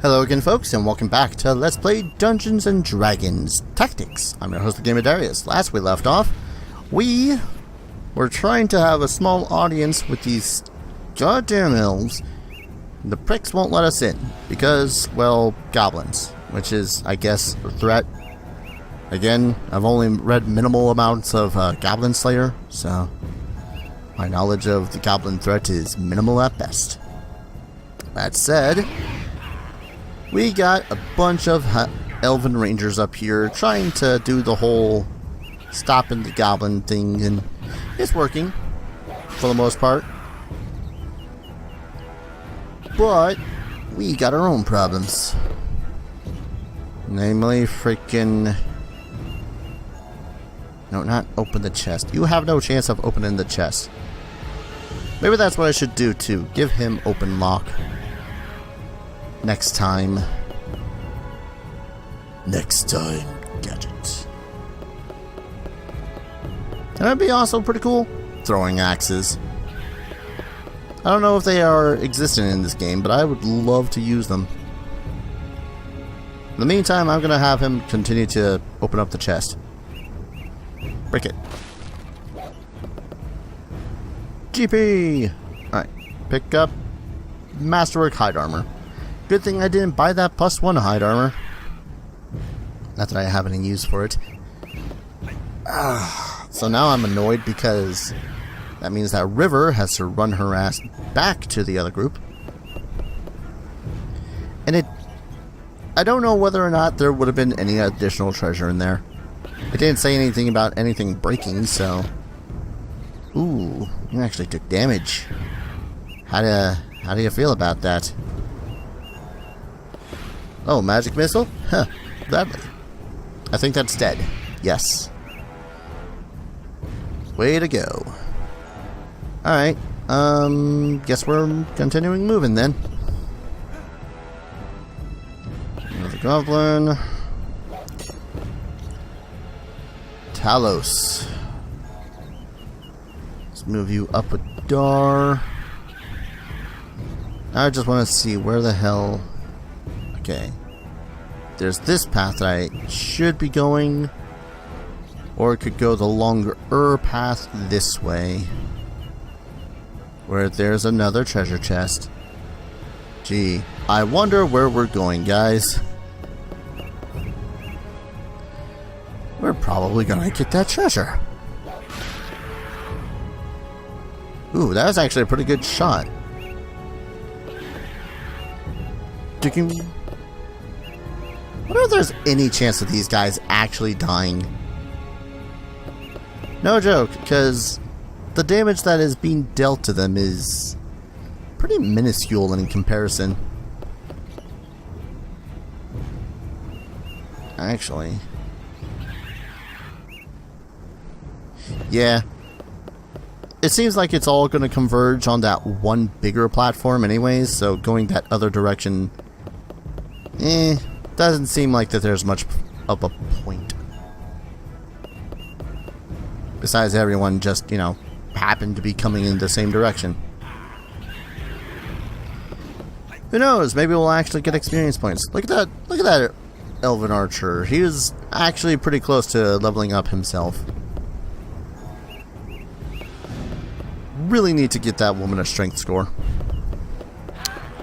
Hello again, folks, and welcome back to Let's Play Dungeons & Dragons Tactics. I'm your host, the Game of Darius. Last we left off, we were trying to have a small audience with these goddamn elves. The pricks won't let us in because, well, goblins, which is, I guess, a threat. Again, I've only read minimal amounts of Goblin Slayer, so my knowledge of the goblin threat is minimal at best. That said, we got a bunch of elven rangers up here trying to do the whole stopping the goblin thing, and it's working for the most part. But we got our own problems. Namely, freaking... No, not open the chest. You have no chance of opening the chest. Maybe that's what I should do too. Give him open lock. Next time. Gadget. And that'd be also pretty cool. Throwing axes. I don't know if they are existent in this game, but I would love to use them. In the meantime, I'm gonna have him continue to open up the chest. Break it. GP! Alright, pick up Masterwork Hide Armor. Good thing I didn't buy that +1 hide armor. Not that I have any use for it. So now I'm annoyed because that means that River has to run her ass back to the other group. And I don't know whether or not there would have been any additional treasure in there. It didn't say anything about anything breaking, so... Ooh, you actually took damage. How do you feel about that? Oh, magic missile? Huh, gladly. I think that's dead. Yes. Way to go. Alright, guess we're continuing moving then. Another goblin. Talos. Let's move you up a door. I just want to see where the hell... Okay. There's this path that I should be going. Or it could go the longer path this way. Where there's another treasure chest. Gee, I wonder where we're going, guys. We're probably gonna get that treasure. Ooh, that was actually a pretty good shot. I wonder if there's any chance of these guys actually dying. No joke, because the damage that is being dealt to them is pretty minuscule in comparison. Actually. Yeah. It seems like it's all going to converge on that one bigger platform anyways, so going that other direction... doesn't seem like that there's much of a point. Besides everyone just, you know, happened to be coming in the same direction. Who knows, maybe we'll actually get experience points. Look at that elven archer. He was actually pretty close to leveling up himself. Really need to get that woman a strength score.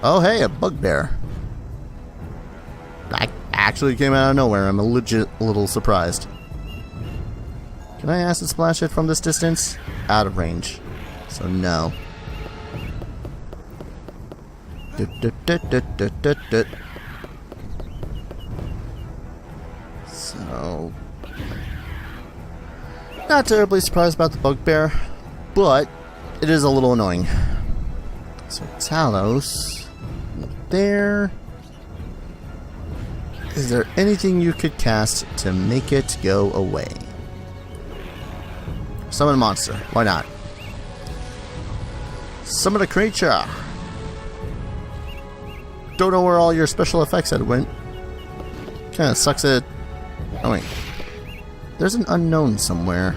Oh hey, a bugbear. That actually came out of nowhere. I'm a little surprised. Can I acid splash it from this distance? Out of range. So no. So... Not terribly surprised about the bugbear, but it is a little annoying. So Talos... There... Is there anything you could cast to make it go away? Summon a monster. Why not? Summon a creature. Don't know where all your special effects had went. Kinda sucks that... Oh wait. There's an unknown somewhere.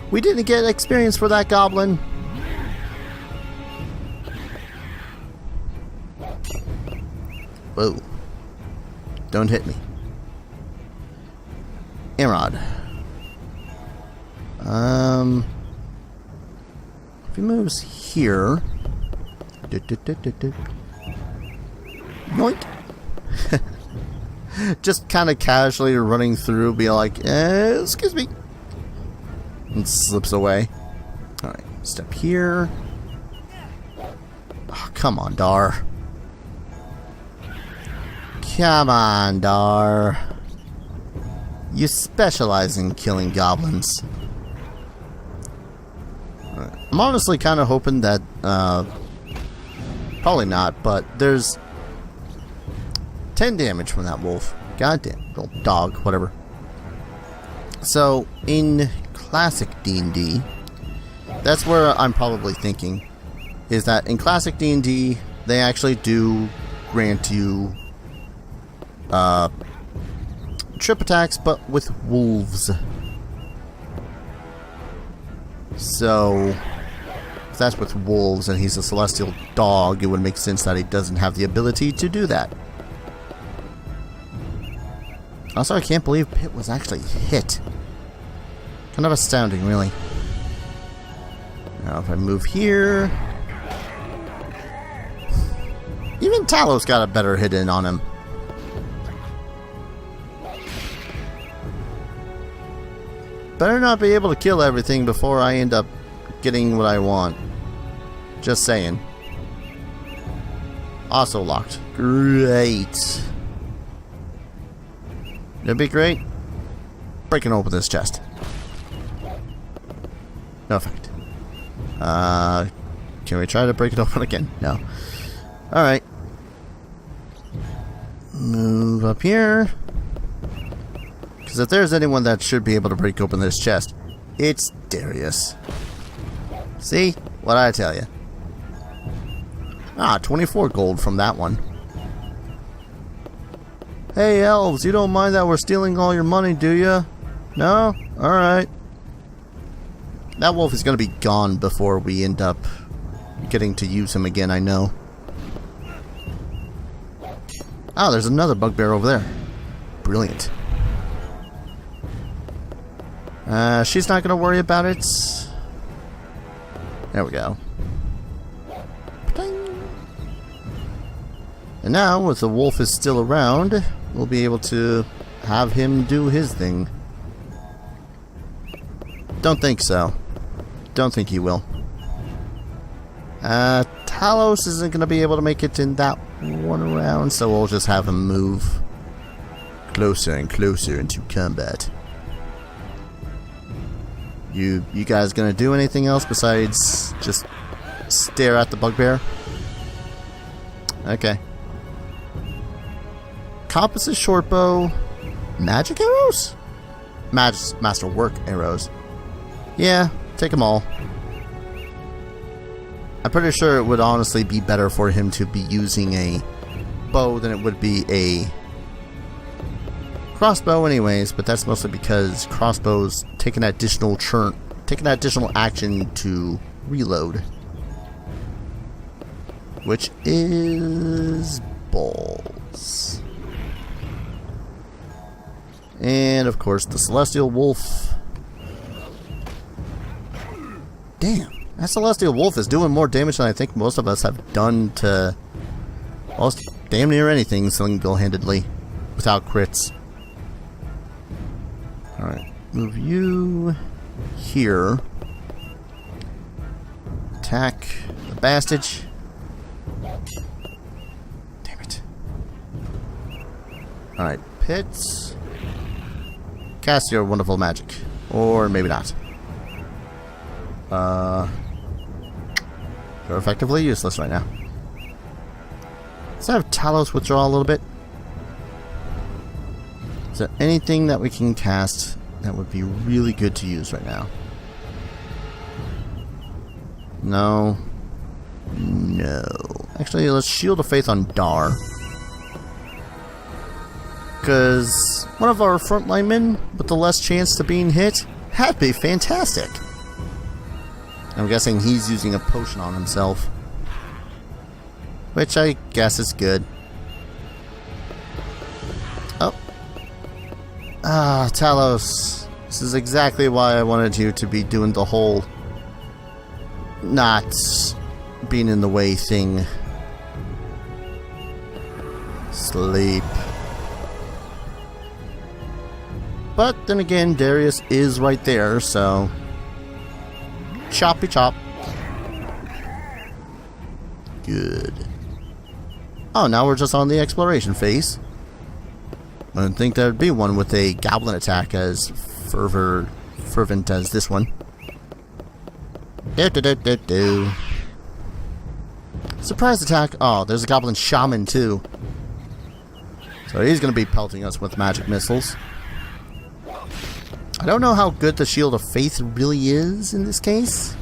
We didn't get experience for that goblin. Whoa. Don't hit me. Erod. If he moves here. Yoink. Just kind of casually running through, be like, excuse me. And slips away. Alright, step here. Oh, come on, Dar. Come on, Dar. You specialize in killing goblins. I'm honestly kind of hoping that, probably not, but there's 10 damage from that wolf. Goddamn, little dog, whatever. So, in classic D&D, that's where I'm probably thinking, is that in classic D&D, they actually do grant you, trip attacks, but with wolves. So, if that's with wolves and he's a celestial dog, it would make sense that he doesn't have the ability to do that. Also, I can't believe Pit was actually hit. Kind of astounding, really. Now, if I move here... Even Talos got a better hit in on him. Better not be able to kill everything before I end up getting what I want. Just saying. Also locked. Great. It'd be great. Breaking open this chest. No effect. Can we try to break it open again? No. Alright. Move up here. Because if there's anyone that should be able to break open this chest, it's Darius. See? What'd I tell you? Ah, 24 gold from that one. Hey, elves, you don't mind that we're stealing all your money, do you? No? Alright. That wolf is going to be gone before we end up getting to use him again, I know. Oh, there's another bugbear over there. Brilliant. She's not going to worry about it. There we go. And now, if the wolf is still around, we'll be able to have him do his thing. Don't think so. Don't think he will. Talos isn't going to be able to make it in that one round, so we'll just have him move closer and closer into combat. You guys gonna do anything else besides just stare at the bugbear? Okay. Composite shortbow, magic arrows? Masterwork arrows. Yeah, take them all. I'm pretty sure it would honestly be better for him to be using a bow than it would be a crossbow anyways, but that's mostly because crossbows take an additional action to reload. Which is balls. And of course the Celestial Wolf. Damn, that Celestial Wolf is doing more damage than I think most of us have done to almost damn near anything single-handedly without crits. Alright, move you here. Attack the Bastage. Damn it. Alright, Pits. Cast your wonderful magic. Or maybe not. They're effectively useless right now. Let's have Talos withdraw a little bit. Is there anything that we can cast that would be really good to use right now? No. No. Actually, let's Shield of Faith on Dar. Because one of our front linemen with the less chance to being hit, that'd be fantastic. I'm guessing he's using a potion on himself. Which I guess is good. Ah, Talos. This is exactly why I wanted you to be doing the whole not being in the way thing. Sleep. But then again, Darius is right there, so choppy chop. Good. Oh, now we're just on the exploration phase. I didn't think there'd be one with a goblin attack as fervent as this one. Surprise attack. Oh, there's a goblin shaman too. So he's going to be pelting us with magic missiles. I don't know how good the Shield of Faith really is in this case.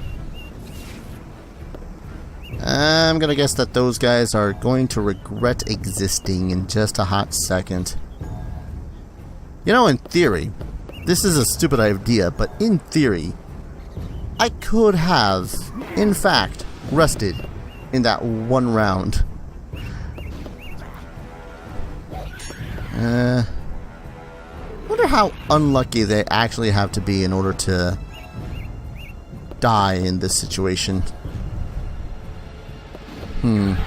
I'm going to guess that those guys are going to regret existing in just a hot second. You know, in theory, this is a stupid idea, but in theory, I could have, in fact, rested in that one round. Wonder how unlucky they actually have to be in order to die in this situation. I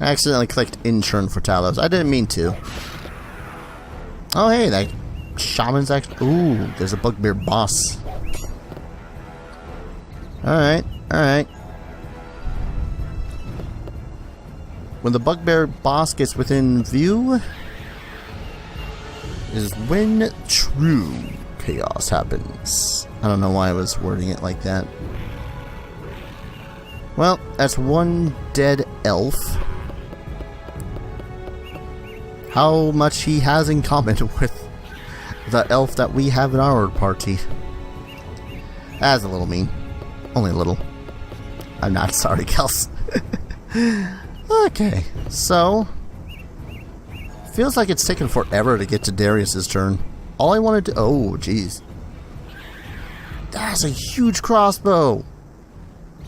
accidentally clicked intern for Talos. I didn't mean to. Oh, hey, that shaman's actually... Ooh, there's a bugbear boss. Alright, alright. When the bugbear boss gets within view is when true chaos happens. I don't know why I was wording it like that. Well, that's one dead elf. How much he has in common with the elf that we have in our party. That's a little mean. Only a little. I'm not sorry, Kels. Okay, so feels like it's taken forever to get to Darius's turn. All I wanted to... Oh, jeez. That's a huge crossbow.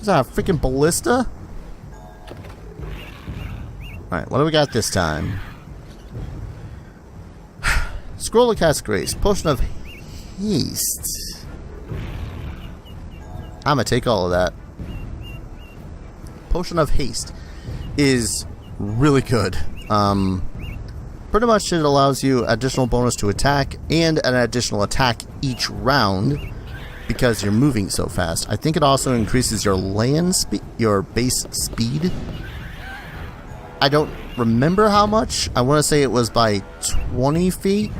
Is that a freaking ballista? Alright, what do we got this time? Scroll of Cast Grace. Potion of Haste. I'm gonna take all of that. Potion of Haste is really good. Pretty much it allows you additional bonus to attack and an additional attack each round because you're moving so fast. I think it also increases your land speed, your base speed. I don't remember how much. I want to say it was by 20 feet.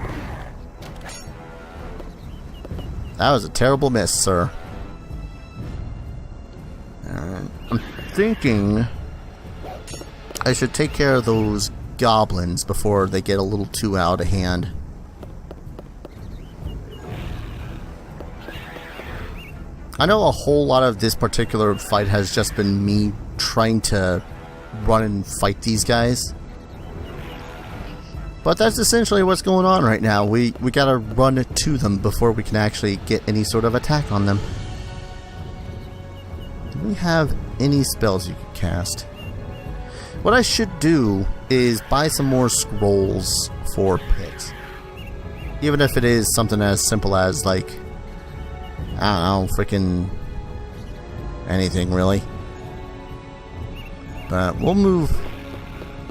That was a terrible miss, sir. I'm thinking I should take care of those goblins before they get a little too out of hand. I know a whole lot of this particular fight has just been me trying to run and fight these guys. But that's essentially what's going on right now. We gotta run to them before we can actually get any sort of attack on them. Do we have any spells you can cast? What I should do is buy some more scrolls for Pit. Even if it is something as simple as, like, I don't know, freaking anything really. But we'll move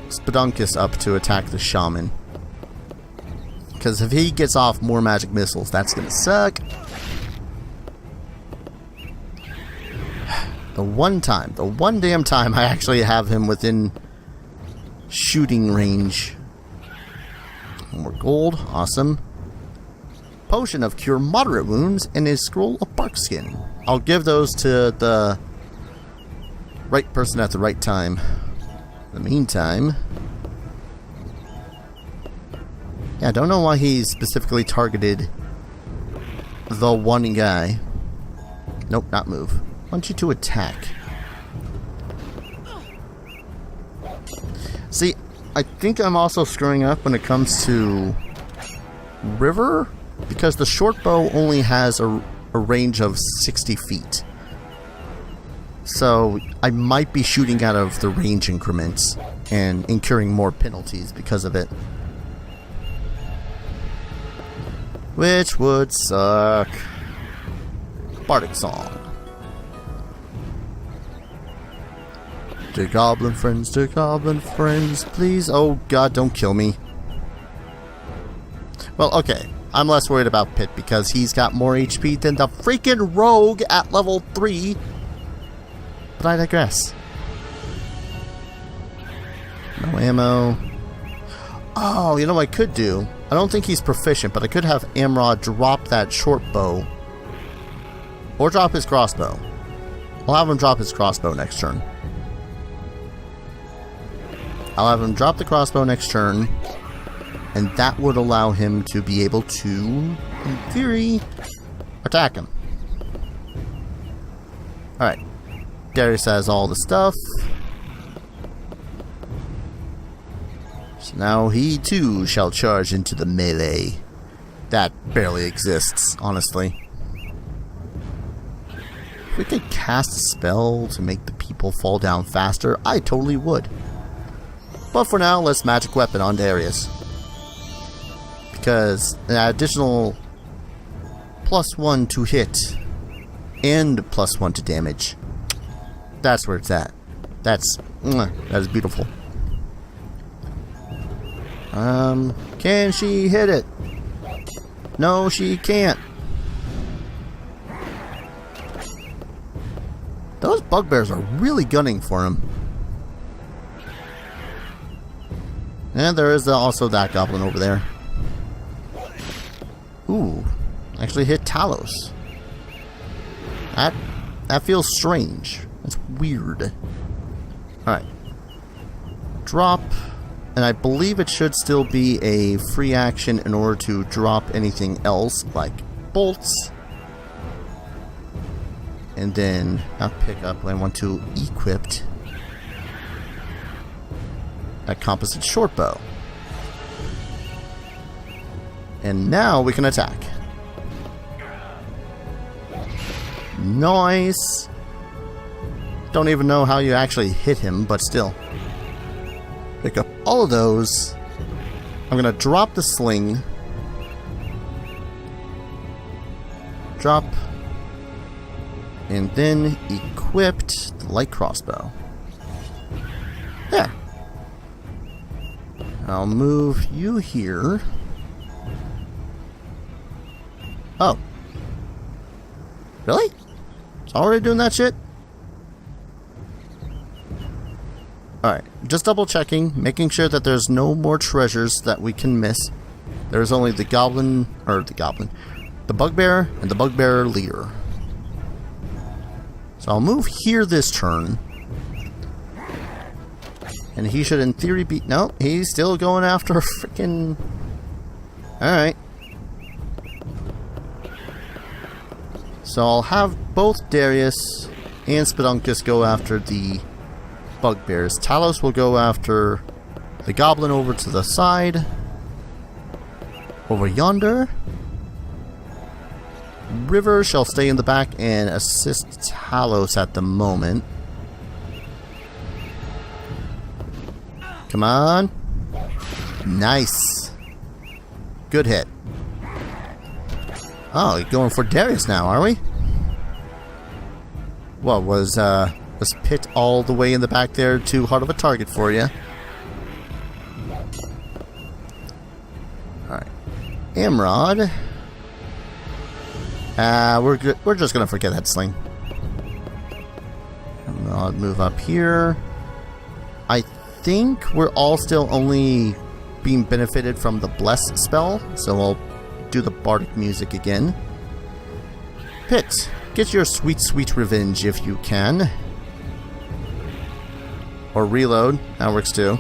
Spedunkus up to attack the shaman. Because if he gets off more magic missiles, that's gonna suck. The one damn time I actually have him within shooting range. More gold, awesome. Potion of Cure Moderate Wounds and a Scroll of Barkskin. I'll give those to the right person at the right time. In the meantime... Yeah, I don't know why he specifically targeted the one guy. Nope, not move. I want you to attack. See, I think I'm also screwing up when it comes to river, because the short bow only has a range of 60 feet. So So I might be shooting out of the range increments and incurring more penalties because of it. Which would suck. Bardic Song. Dear goblin friends, please. Oh god, don't kill me. Well, okay. I'm less worried about Pit because he's got more HP than the freaking rogue at level 3. But I digress. No ammo. Oh, you know what I could do? I don't think he's proficient, but I could have Amrod drop that short bow. Or drop his crossbow. I'll have him drop his crossbow next turn. I'll have him drop the crossbow next turn. And that would allow him to be able to, in theory, attack him. Alright. Darius has all the stuff. So now he too shall charge into the melee. That barely exists, honestly. If we could cast a spell to make the people fall down faster, I totally would. But for now, let's magic weapon on Darius. Because an additional +1 to hit and +1 to damage. That's where it's at. That is beautiful. Can she hit it? No, she can't. Those bugbears are really gunning for him. And there is also that goblin over there. Ooh, actually hit Talos. That feels strange. That's weird. Alright. Drop. And I believe it should still be a free action in order to drop anything else, like bolts. And then I'll pick up when I want to equip that composite short bow. And now we can attack. Nice. Don't even know how you actually hit him, but still. Pick up all of those. I'm gonna drop the sling. Drop. And then equipped the light crossbow. There. I'll move you here. Oh. Really? It's already doing that shit? Alright, just double checking, making sure that there's no more treasures that we can miss. There's only the the bugbear and the bugbear leader. So I'll move here this turn. And he should in theory be... No, he's still going after a freaking... Alright. So I'll have both Darius and Spedunkus go after the bugbears. Talos will go after the goblin over to the side. Over yonder. River shall stay in the back and assist Talos at the moment. Come on. Nice. Good hit. Oh, you're going for Darius now, are we? What, was Pit all the way in the back there too hard of a target for you? Alright. Amrod. We're just gonna forget that sling. Amrod, move up here. I think we're all still only being benefited from the Bless spell, so I'll do the bardic music again. Pit, get your sweet, sweet revenge if you can. Or reload, that works too.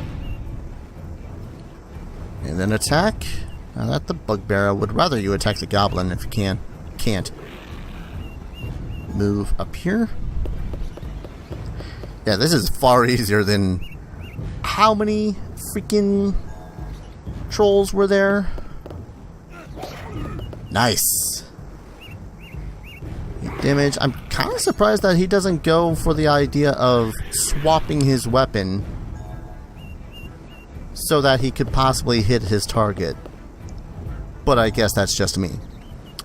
And then attack. Now that the bugbear, I would rather you attack the goblin if you can. Can't. Move up here. Yeah, this is far easier than... How many freaking trolls were there? Nice. damage. I'm kind of surprised that he doesn't go for the idea of swapping his weapon so that he could possibly hit his target. But I guess that's just me.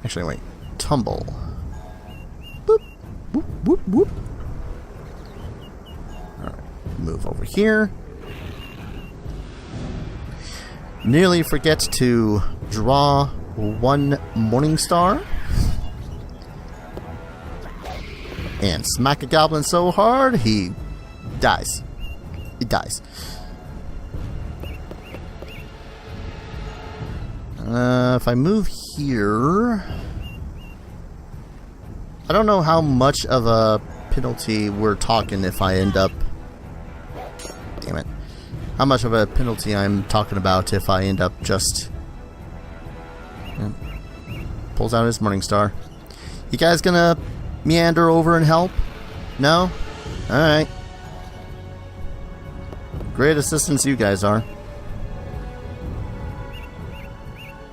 Actually, wait. Tumble. Boop. Whoop, whoop, whoop. Alright. Move over here. Nearly forget to draw one Morning Star. And smack a goblin so hard, he dies. He dies. If I move here... I don't know how much of a penalty we're talking if I end up... Damn it. How much of a penalty I'm talking about if I end up just... Pulls out his Morning Star. You guys gonna meander over and help? No? Alright. Great assistants you guys are.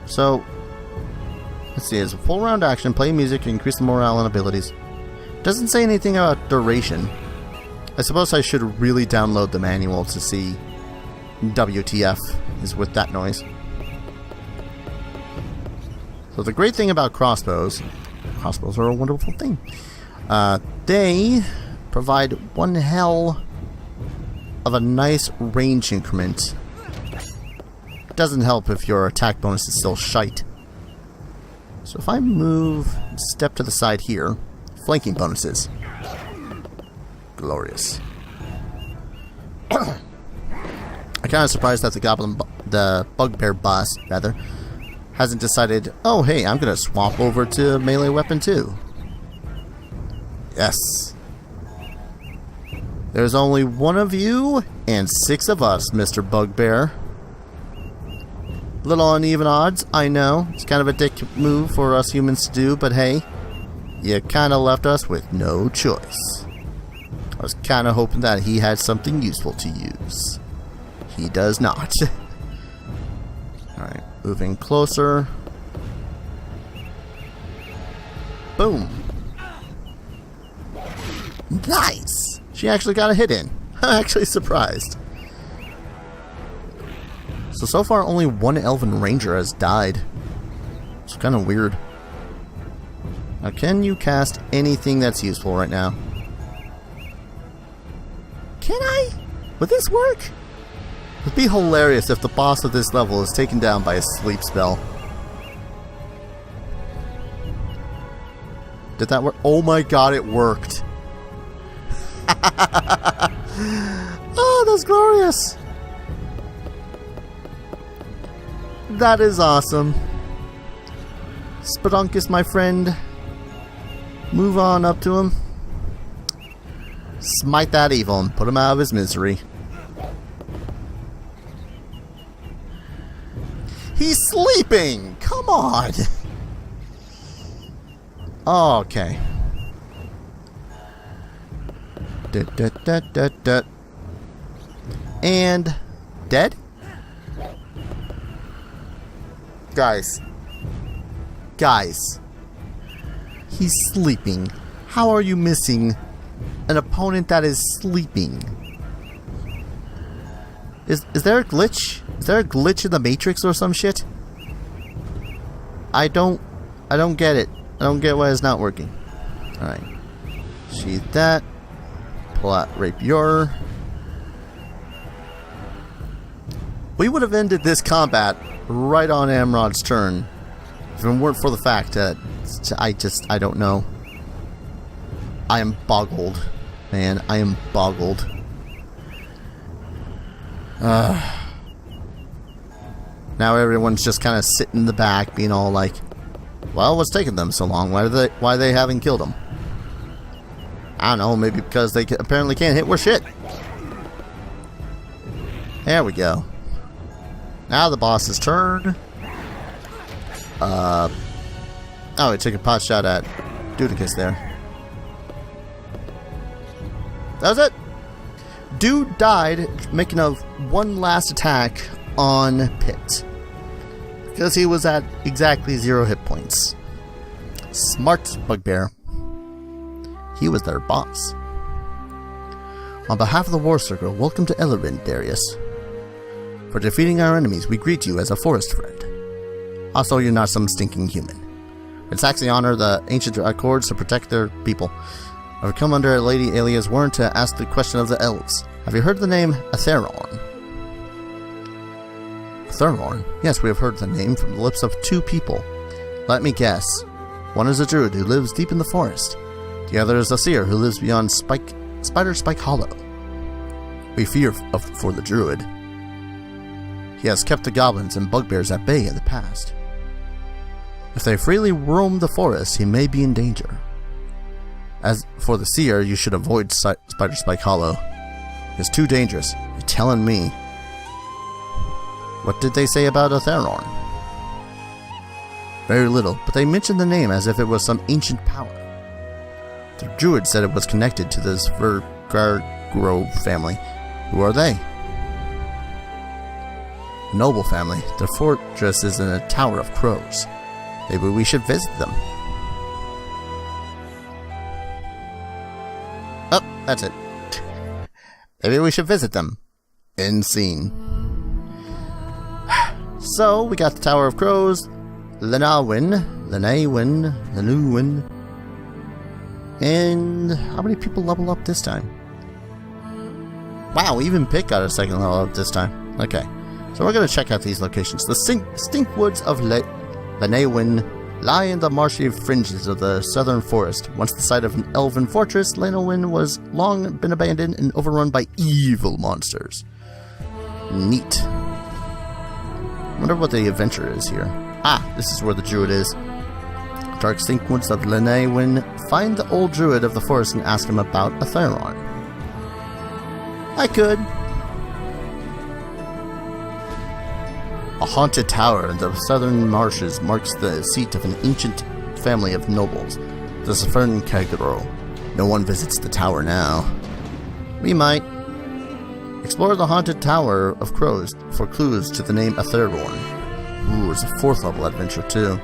So, let's see, as a full round action, play music to increase the morale and abilities. Doesn't say anything about duration. I suppose I should really download the manual to see WTF is with that noise. So the great thing about crossbows are a wonderful thing. They provide one hell of a nice range increment. Doesn't help if your attack bonus is still shite. So if I move, step to the side here, flanking bonuses. Glorious. I'm kind of surprised that the bugbear boss, rather, hasn't decided, oh hey, I'm gonna swap over to melee weapon too. Yes. There's only one of you and 6 of us, Mr. Bugbear. Little uneven odds, I know. It's kind of a dick move for us humans to do, but hey, you kind of left us with no choice. I was kind of hoping that he had something useful to use. He does not. Alright, moving closer. Boom. Nice! She actually got a hit in. I'm actually surprised. So far only one elven ranger has died. It's kind of weird. Now can you cast anything that's useful right now? Can I? Would this work? It would be hilarious if the boss of this level is taken down by a sleep spell. Did that work? Oh my god, it worked. Oh, that's glorious. That is awesome. Spedunkus, my friend. Move on up to him. Smite that evil and put him out of his misery. He's sleeping! Come on! Oh, okay. And... dead? Guys. Guys. He's sleeping. How are you missing an opponent that is sleeping? Is there a glitch? Is there a glitch in the Matrix or some shit? I don't get it. I don't get why it's not working. Alright. Sheath that. Pull out Rapier. We would have ended this combat right on Amrod's turn if it weren't for the fact that I don't know. I am boggled. Man, I am boggled. Now everyone's just kind of sitting in the back being all like, well, what's taking them so long? Why they haven't killed him? I don't know, maybe because they apparently can't hit worth shit. There we go. Now the boss's turn. Oh, he took a pot shot at Dudicus there. That was it. Dude died making a one last attack on Pit. Because he was at exactly 0 hit points. Smart Bugbear. He was their boss. On behalf of the War Circle, welcome to Ellerin, Darius. For defeating our enemies, we greet you as a forest friend. Also, you're not some stinking human. It's actually honor the ancient accords to protect their people. I've come under Lady Alia's warrant to ask the question of the elves. Have you heard the name Aragatharorn? Aragatharorn? Yes, we have heard the name from the lips of two people. Let me guess. One is a druid who lives deep in the forest. The other is a seer who lives beyond Spider Spike Hollow. We fear for the druid. He has kept the goblins and bugbears at bay in the past. If they freely roam the forest, he may be in danger. As for the seer, you should avoid Spider Spike Hollow. It's too dangerous. You're telling me. What did they say about Aragatharorn? Very little, but they mentioned the name as if it was some ancient power. The druid said it was connected to this Grove family. Who are they? A noble family. Their fortress is in a tower of crows. Maybe we should visit them. Oh, that's it. Maybe we should visit them. End scene. So, we got the Tower of Crows, Lenawin, and how many people level up this time? Wow, even Pitt got a second level up this time. Okay, so we're going to check out these locations. The stink woods of Lenawin lie in the marshy fringes of the southern forest. Once the site of an elven fortress, Lenawin was long been abandoned and overrun by evil monsters. Neat. Wonder what the adventure is here. Ah, this is where the druid is. Dark stink woods of Lenawin. Find the old druid of the forest and ask him about Aragatharorn. I could. A haunted tower in the southern marshes marks the seat of an ancient family of nobles, the Safern Kagro. No one visits the tower now. We might. Explore the haunted Tower of Crows for clues to the name Aragatharorn. Ooh, it's a 4th level adventure too.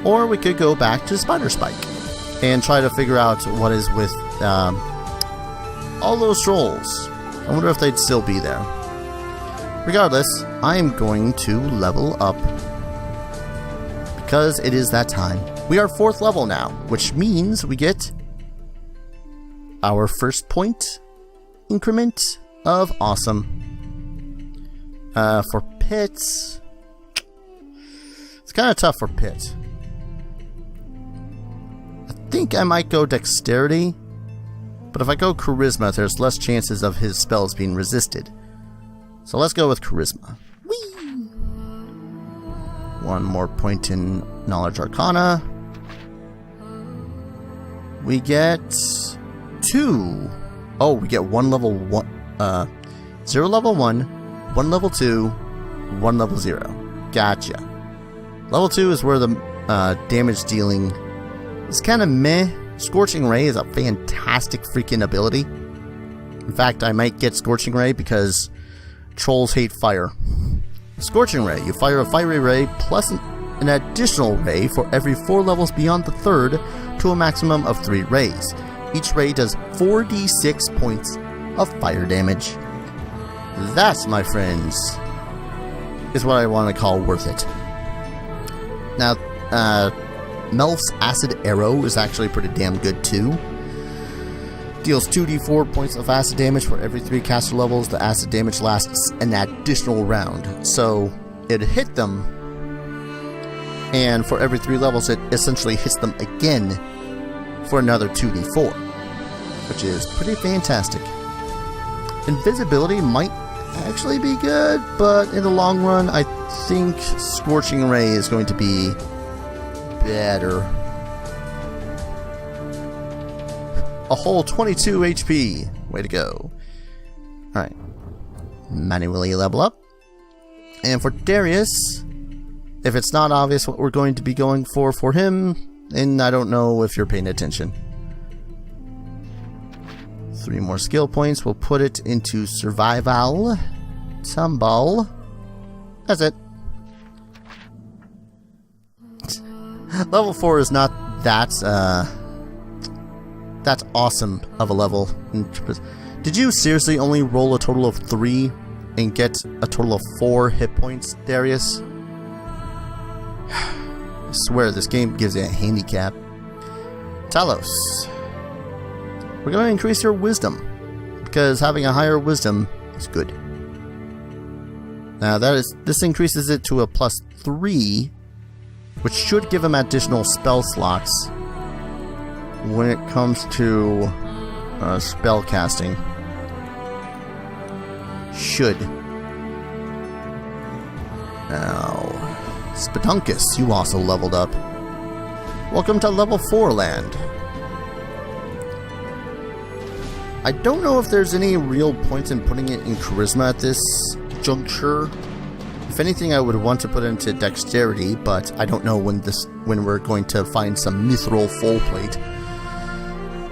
Or we could go back to Spider Spike and try to figure out what is with all those trolls. I wonder if they'd still be there. Regardless, I am going to level up because it is that time. We are 4th level now, which means we get our first point increment of awesome. For Pitt, it's kind of tough for Pitt. I think I might go dexterity, but if I go charisma, there's less chances of his spells being resisted. So let's go with charisma. Whee! 1 more point in knowledge arcana. We get 2. Oh, we get 1 level 1, 0 level 1, 1 level 2, 1 level 0. Gotcha. Level 2 is where the damage dealing is kind of meh. Scorching Ray is a fantastic freaking ability. In fact, I might get Scorching Ray because trolls hate fire. Scorching Ray. You fire a fiery ray plus an additional ray for every 4 levels beyond the 3rd to a maximum of 3 rays. Each ray does 4d6 points of fire damage. That, my friends, is what I want to call worth it. Now, Melf's Acid Arrow is actually pretty damn good too. Deals 2d4 points of acid damage for every 3 caster levels. The acid damage lasts an additional round. So, it hit them, and for every 3 levels it essentially hits them again for another 2d4, which is pretty fantastic. Invisibility might actually be good, but in the long run, I think Scorching Ray is going to be better. A whole 22 HP. Way to go. Alright. Manually level up. And for Darius, if it's not obvious what we're going to be going for him, then I don't know if you're paying attention. 3 more skill points. We'll put it into Survival. Tumble. That's it. Level 4 is not that That's awesome of a level. Did you seriously only roll a total of 3 and get a total of 4 hit points, Darius? I swear this game gives you a handicap. Talos. We're going to increase your wisdom, because having a higher wisdom is good. Now this increases it to a +3, which should give him additional spell slots when it comes to spell casting. Should. Now, Spedunkus, you also leveled up. Welcome to level 4 land. I don't know if there's any real points in putting it in charisma at this juncture. If anything, I would want to put it into dexterity, but I don't know when we're going to find some mithril full plate.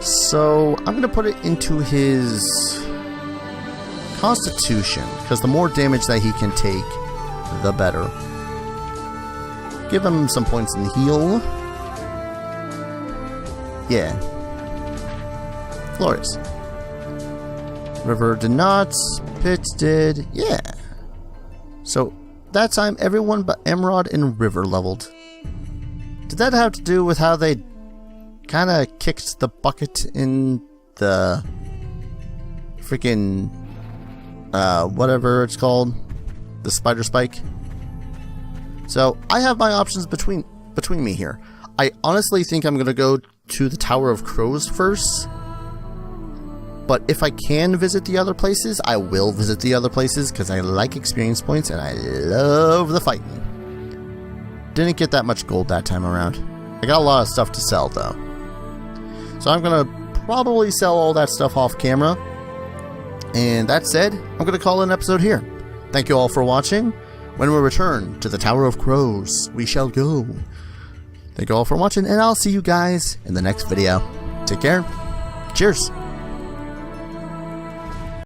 So I'm going to put it into his constitution, because the more damage that he can take, the better. Give him some points in heal. Yeah. Glorious. River did not. Pitts did. Yeah. So that time everyone but Emerald and River leveled. Did that have to do with how they kind of kicked the bucket in the freaking whatever it's called, the spider spike? So I have my options between me here. I honestly think I'm gonna go to the Tower of Crows first, but if I can visit the other places, I will visit the other places, because I like experience points and I love the fighting. Didn't get that much gold that time around. I got a lot of stuff to sell though, so I'm gonna probably sell all that stuff off camera. And that said, I'm gonna call it an episode here. Thank you all for watching. When we return to the Tower of Crows, we shall go. Thank you all for watching, and I'll see you guys in the next video. Take care. Cheers.